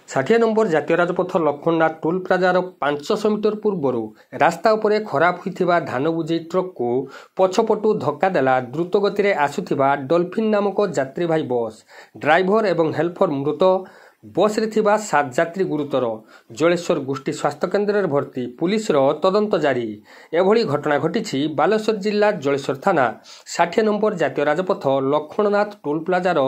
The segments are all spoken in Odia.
ଷାଠିଏ ନମ୍ବର ଜାତୀୟ ରାଜପଥ ଲକ୍ଷ୍ମଣନାଥ ଟୋଲ୍ ପ୍ଲାଜାର 500 ମିଟର ପୂର୍ବରୁ ରାସ୍ତା ଉପରେ ଖରାପ ହୋଇଥିବା ଧାନ ବୋଝେଇ ଟ୍ରକ୍କୁ ପଛପଟୁ ଧକ୍କା ଦେଲା ଦ୍ରୁତ ଗତିରେ ଆସୁଥିବା ଡଲଫିନ୍ ନାମକ ଯାତ୍ରୀବାହୀ ବସ୍। ଡ୍ରାଇଭର ଏବଂ ହେଲ୍ପର ମୃତ, ବସ୍ରେ ଥିବା 7 ଯାତ୍ରୀ ଗୁରୁତର। ଜଳେଶ୍ୱର ଗୋଷ୍ଠୀ ସ୍ୱାସ୍ଥ୍ୟକେନ୍ଦ୍ରରେ ଭର୍ତ୍ତି, ପୁଲିସର ତଦନ୍ତ ଜାରି। ଏଭଳି ଘଟଣା ଘଟିଛି ବାଲେଶ୍ୱର ଜିଲ୍ଲା ଜଳେଶ୍ୱର ଥାନା 60 ନମ୍ବର ଜାତୀୟ ରାଜପଥ ଲକ୍ଷ୍ମଣନାଥ ଟୋଲ୍ ପ୍ଲାଜାର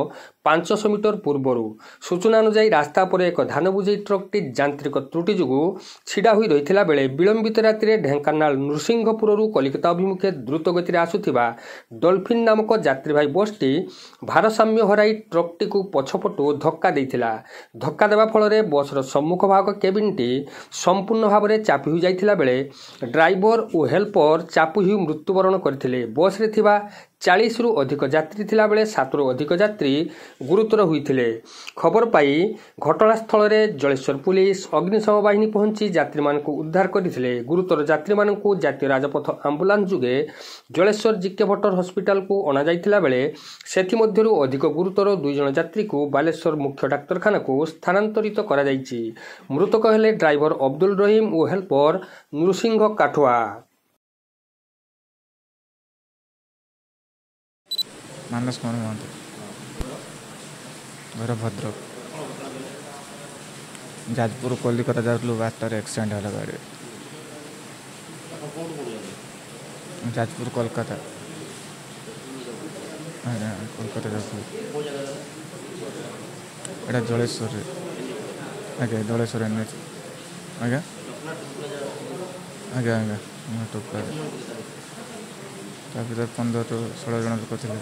500 ମିଟର ପୂର୍ବରୁ। ସୂଚନା ଅନୁଯାୟୀ ରାସ୍ତା ଉପରେ ଏକ ଧାନ ବୋଝେଇ ଟ୍ରକ୍ଟି ଯାନ୍ତ୍ରିକ ତ୍ରୁଟି ଯୋଗୁଁ ଛିଡ଼ା ହୋଇ ରହିଥିଲା ବେଳେ ବିଳମ୍ବିତ ରାତିରେ ଢେଙ୍କାନାଳ ନୃସିଂହପୁରରୁ କଲିକତା ଅଭିମୁଖେ ଦ୍ରୁତ ଗତିରେ ଆସୁଥିବା ଡଲଫିନ୍ ନାମକ ଯାତ୍ରୀବାହୀ ବସ୍ଟି ଭାରସାମ୍ୟ ହରାଇ ଟ୍ରକ୍ଟିକୁ ପଛପଟୁ ଧକ୍କା ଦେଇଥିଲା। ଧକ୍କା ଦେବା ଫଳରେ ବସ୍ର ସମ୍ମୁଖ ଭାଗ କେବିନ୍ଟି ସମ୍ପୂର୍ଣ୍ଣ ଭାବରେ ଚାପି ହୋଇଯାଇଥିଲା ବେଳେ ଡ୍ରାଇଭର ଓ ହେଲ୍ପର ଚାପି ହୋଇ ମୃତ୍ୟୁବରଣ କରିଥିଲେ। ବସ୍ରେ ଥିବା 40ରୁ ଅଧିକ ଯାତ୍ରୀ ଥିଲାବେଳେ 7ରୁ ଅଧିକ ଯାତ୍ରୀ ଗୁରୁତର ହୋଇଥିଲେ। ଖବର ପାଇ ଘଟଣାସ୍ଥଳରେ ଜଳେଶ୍ୱର ପୁଲିସ, ଅଗ୍ନିଶମ ବାହିନୀ ପହଞ୍ଚି ଯାତ୍ରୀମାନଙ୍କୁ ଉଦ୍ଧାର କରିଥିଲେ। ଗୁରୁତର ଯାତ୍ରୀମାନଙ୍କୁ ଜାତୀୟ ରାଜପଥ ଆମ୍ବୁଲାନ୍ସ ଯୋଗେ ଜଳେଶ୍ୱର ଜିକେ ଭଟ୍ଟର ହସ୍ପିଟାଲକୁ ଅଣାଯାଇଥିଲା ବେଳେ ସେଥିମଧ୍ୟରୁ ଅଧିକ ଗୁରୁତର 2 ଜଣ ଯାତ୍ରୀଙ୍କୁ ବାଲେଶ୍ୱର ମୁଖ୍ୟ ଡାକ୍ତରଖାନାକୁ ସ୍ଥାନାନ୍ତରିତ କରାଯାଇଛି। ମୃତକ ହେଲେ ଡ୍ରାଇଭର ଅବଦୁଲ ରହିମ ଓ ହେଲ୍ପର ନୃସିଂହ କାଠୁଆ। ମାନସ କୁମାର ମହାନ୍ତି, ଘର ଭଦ୍ରକ। ଯାଜପୁର କଲିକତା ଯାଉଥିଲୁ, ବାଟରେ ଆକ୍ସିଡେଣ୍ଟ ହେଲା ଗାଡ଼ି। ଯାଜପୁର କୋଲକାତା, ଆଜ୍ଞା କୋଲକାତା ଯାଉଥିଲୁ। ଏଇଟା ଜଳେଶ୍ୱରରେ, ଆଜ୍ଞା ଜଳେଶ୍ୱର NH, ଆଜ୍ଞା ଆଜ୍ଞା ଆଜ୍ଞା ଟୋପ୍ଲାଜା। ତା ଭିତରେ 15ରୁ 16 ଜଣ ଲୋକ ଥିଲେ।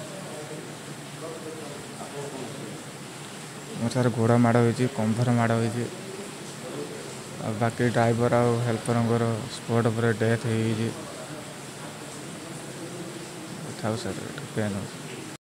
ମୋ ସାର୍ ଗୋଡ଼ ମାଡ଼ ହୋଇଛି, କମ୍ଭର ମାଡ଼ ହୋଇଛି। ଆଉ ବାକି ଡ୍ରାଇଭର ଆଉ ହେଲ୍ପରଙ୍କର ସ୍ପଟ୍ ଉପରେ ଡେଥ୍ ହେଇଯାଇଛି। ଥାଉ ସାର୍, ପେନ୍ ହେଉଛି।